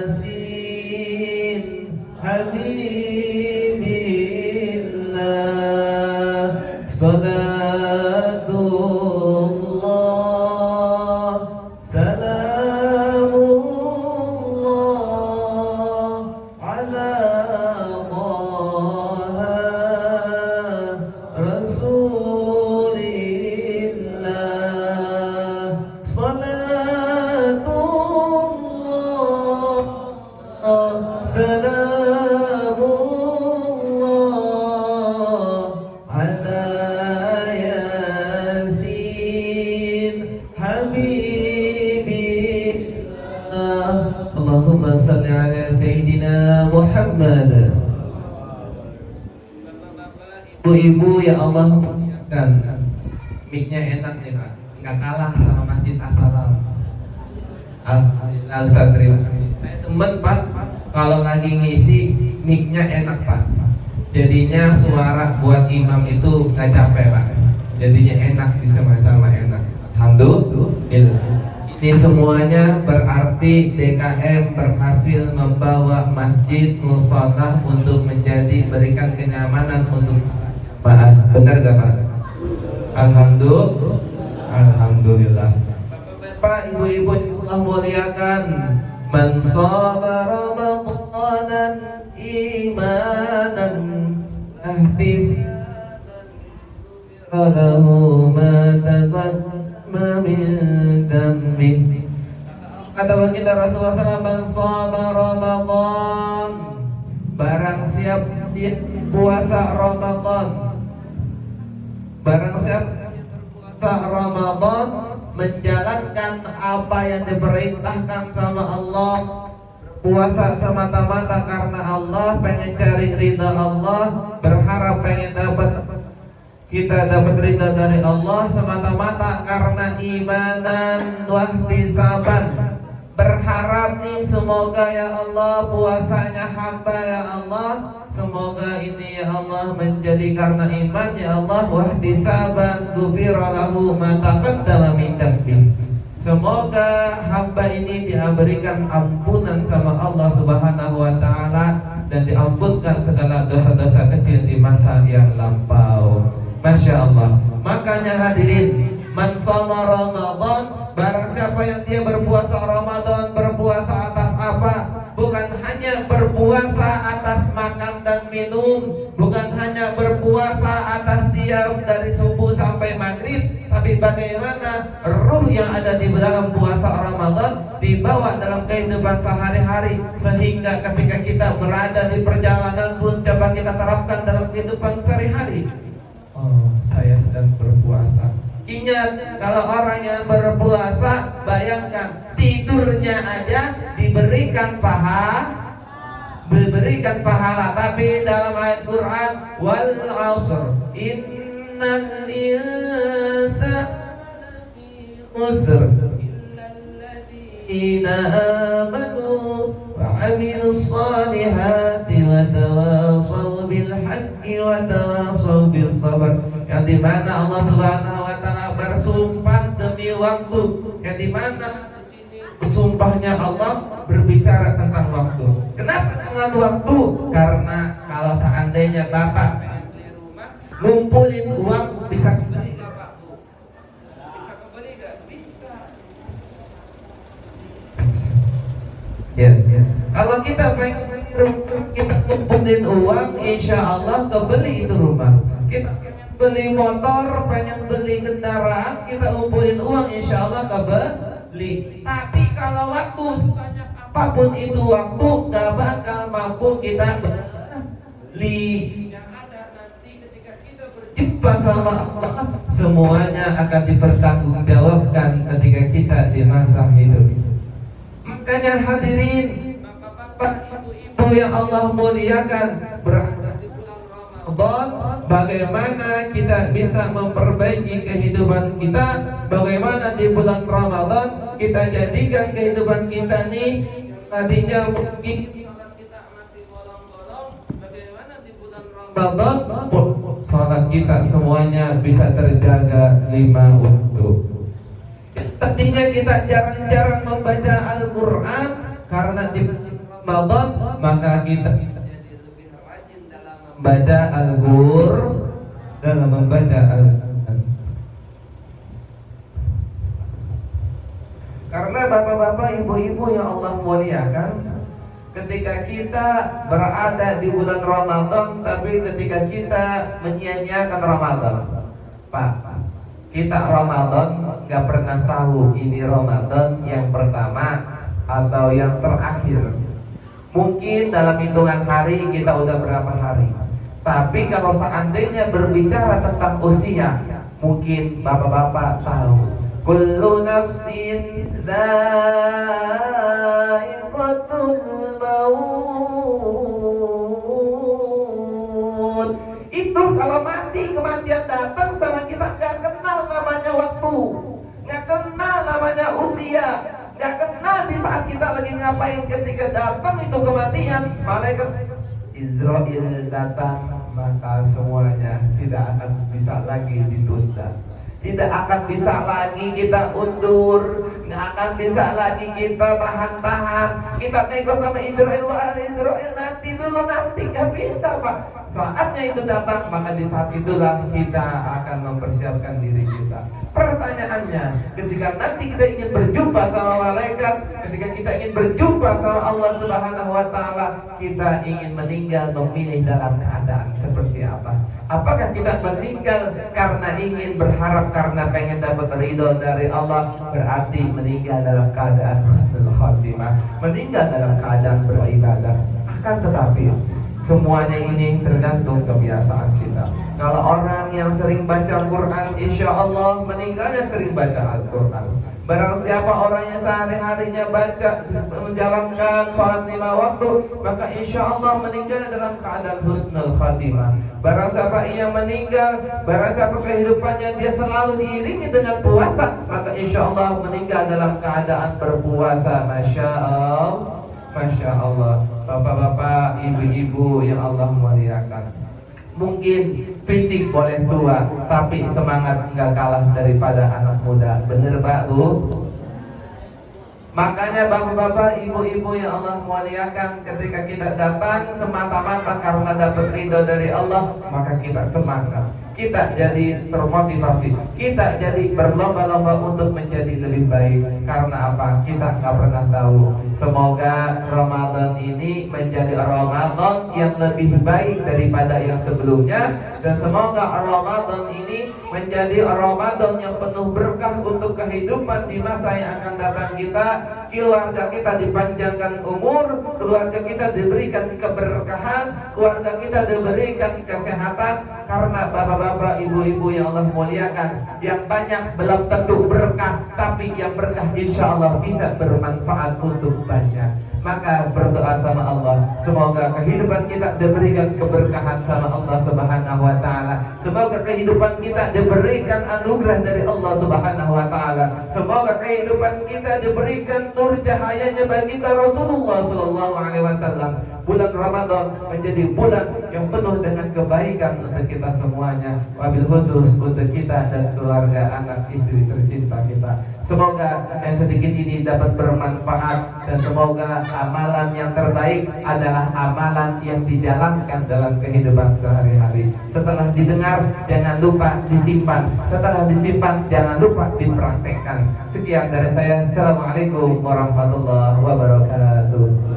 Yasin Habibillah Salatullah Salamullah Ala Taha Rasulillah Salatullah Salamullah Ala Yasin Habibillah Allahumma salli ala Sayyidina Muhammad. Ibu-ibu ya Allah muliakan, mic-nya enak nih Pak, nggak kalah sama Masjid As-Salam. Alhamdulillah Ustaz, terima kasih. Saya demen Pak, kalau lagi ngisi mic-nya enak Pak. Jadinya suara buat imam itu nggak capek Pak. Jadinya enak, sama-sama enak. Alhamdulillah. Ini semuanya berarti DKM berhasil membawa masjid musholah untuk menjadi berikan kenyamanan untuk Pak. Benar gak Pak? Alhamdulillah. Bapak, ibu-ibu yang Allah muliakan, man shoma ramadanan imanan ihtisaban lahu ma taqaddama min dhanbi. Kata baginda Rasulullah SAW, man shoma Ramadan, barang siapa dia puasa Ramadan, barang siapa berpuasa Ramadan, menjalankan apa yang diperintahkan sama Allah, puasa semata-mata karena Allah, pengen cari ridha Allah, berharap pengen kita dapat ridha dari Allah, semata-mata karena imanan wahtisaban, berharap nih semoga ya Allah puasanya hamba ya Allah, semoga ini ya Allah menjadi karena iman ya Allah, wahtisaban ghufira lahu ma taqaddama min dhanbi. Semoga hamba ini diberikan ampunan sama Allah Subhanahu wa taala dan diampunkan segala dosa-dosa kecil di masa yang lampau. Masya Allah. Makanya hadirin, man shoma Ramadan, barang siapa yang dia berpuasa Ramadan, berpuasa atas apa? Bukan hanya berpuasa atas makan dan minum, bukan hanya berpuasa atas diam dari subuh sampai maghrib, tapi bagaimana ruh yang ada di dalam puasa Ramadan dibawa dalam kehidupan sehari-hari, sehingga ketika kita berada di perjalanan pun coba kita terapkan dalam kehidupan sehari-hari. Oh, saya sedang berpuasa. Ingat, kalau orang yang berpuasa, bayangkan tidurnya aja diberikan pahala. Tapi dalam ayat Quran, wal 'ashr innal insana lafi khusr illal ladzina amanu wa 'amilus shalihati wa tawashaw bil haqqi wa tawashaw bis sabr. Yang dimana Allah Subhanahu wa taala bersumpah demi waktu, yang dimana di sini bersumpahnya Allah berbicara tentang waktu. Kenapa dengan waktu? Karena kalau seandainya Bapak pengen beli rumah, ngumpulin uang, bisa kebeli nggak Pak Bu? Bisa kebeli nggak? Bisa. Ya. Kalau kita pengen beli rumah, kita kumpulin uang, insya Allah kebeli itu rumah. Kita beli motor, pengen beli kendaraan, kita kumpulin uang, insya Allah kebeli. Tapi kalau waktu sebanyak apapun itu waktu, gak bakal mampu kita beli. Yang ada nanti ketika kita berjumpa sama Allah, semuanya akan dipertanggungjawabkan ketika kita di masa hidup. Makanya hadirin, bapak-bapak, ibu-ibu yang Allah muliakan, berada di bulan Ramadan, bagaimana kita bisa memperbaiki kehidupan kita, bagaimana di bulan Ramadan kita jadikan kehidupan kita nih, tadinya mungkin sholat kita masih bolong-bolong, bagaimana di bulan Ramadan sholat kita semuanya bisa terjaga 5 waktu. Tadinya kita jarang-jarang membaca Al-Quran, karena di Ramadan maka kita jadi lebih rajin dalam membaca Al-Quran, dalam membaca Al-Quran. Karena bapak-bapak, ibu-ibu yang Allah muliakan, ketika kita berada di bulan Ramadan, tapi ketika kita menyia-nyiakan Ramadan, Pak, kita Ramadan gak pernah tahu ini Ramadan yang pertama atau yang terakhir. Mungkin dalam hitungan hari kita udah berapa hari. Tapi kalau seandainya berbicara tentang usia, mungkin bapak-bapak tahu, kullu nafsin dha'iqatul maut. Itu kalau mati, kematian datang sama kita, gak kenal namanya waktu, gak kenal namanya usia, gak kenal di saat kita lagi ngapain. Ketika datang itu kematian, malaikat Israel datang, maka semuanya tidak akan bisa lagi ditunda, tidak akan bisa lagi kita undur, nggak akan bisa lagi kita tahan-tahan, kita nego sama Israel, nanti dulu, nanti nggak bisa Pak. Saatnya itu datang, maka di saat itulah kita akan mempersiapkan diri kita. Pertanyaannya, ketika nanti kita ingin berjumpa sama malaikat, ketika kita ingin berjumpa sama Allah Subhanahu wa Ta'ala, kita ingin meninggal memilih dalam keadaan seperti apa? Apakah kita meninggal karena ingin berharap, karena pengen dapat ridho dari Allah, berarti meninggal dalam keadaan husnul khotimah, meninggal dalam keadaan beribadah? Akan tetapi semuanya ini tergantung kebiasaan kita. Kalau orang yang sering baca Quran, insya Allah meninggalnya sering baca Al-Quran. Barang siapa orang yang sehari-harinya baca, menjalankan sholat 5 waktu, maka insya Allah meninggal dalam keadaan husnul khatimah. Barang siapa yang meninggal, barang siapa kehidupannya dia selalu diiringi dengan puasa, maka insya Allah meninggal dalam keadaan berpuasa. Masya Allah, Masya Allah. Bapak-bapak, ibu-ibu yang Allah muliakan, mungkin fisik boleh tua, tapi semangat nggak kalah daripada anak muda. Bener Pak Bu? Makanya bapak-bapak, ibu-ibu yang Allah muliakan, ketika kita datang semata-mata karena dapat ridho dari Allah, maka kita semangat, kita jadi termotivasi, kita jadi berlomba-lomba untuk menjadi lebih baik. Karena apa? Kita nggak pernah tahu. Semoga Ramadan ini menjadi Ramadan yang lebih baik daripada yang sebelumnya, dan semoga Ramadan ini menjadi Ramadan yang penuh berkah untuk kehidupan di masa yang akan datang kita. Keluarga kita dipanjangkan umur, keluarga kita diberikan keberkahan, keluarga kita diberikan kesehatan. Karena bapak-bapak, ibu-ibu yang Allah muliakan, yang banyak belum tentu berkah, tapi yang berkah insya Allah bisa bermanfaat untuk banyak. Maka berdoa sama Allah, semoga kehidupan kita diberikan keberkahan sama Allah Subhanahu wa Ta'ala. Semoga kehidupan kita diberikan anugerah dari Allah Subhanahu wa Ta'ala. Semoga kehidupan kita diberikan nur cahayanya baginda Rasulullah Sallallahu Alaihi Wasallam. Bulan Ramadan menjadi bulan yang penuh dengan kebaikan untuk kita semuanya, wabil khusus untuk kita dan keluarga, anak, istri tercinta kita. Semoga yang sedikit ini dapat bermanfaat, dan semoga amalan yang terbaik adalah amalan yang dijalankan dalam kehidupan sehari-hari. Setelah didengar, jangan lupa disimpan. Setelah disimpan, jangan lupa dipraktekkan. Sekian dari saya. Assalamualaikum warahmatullahi wabarakatuh.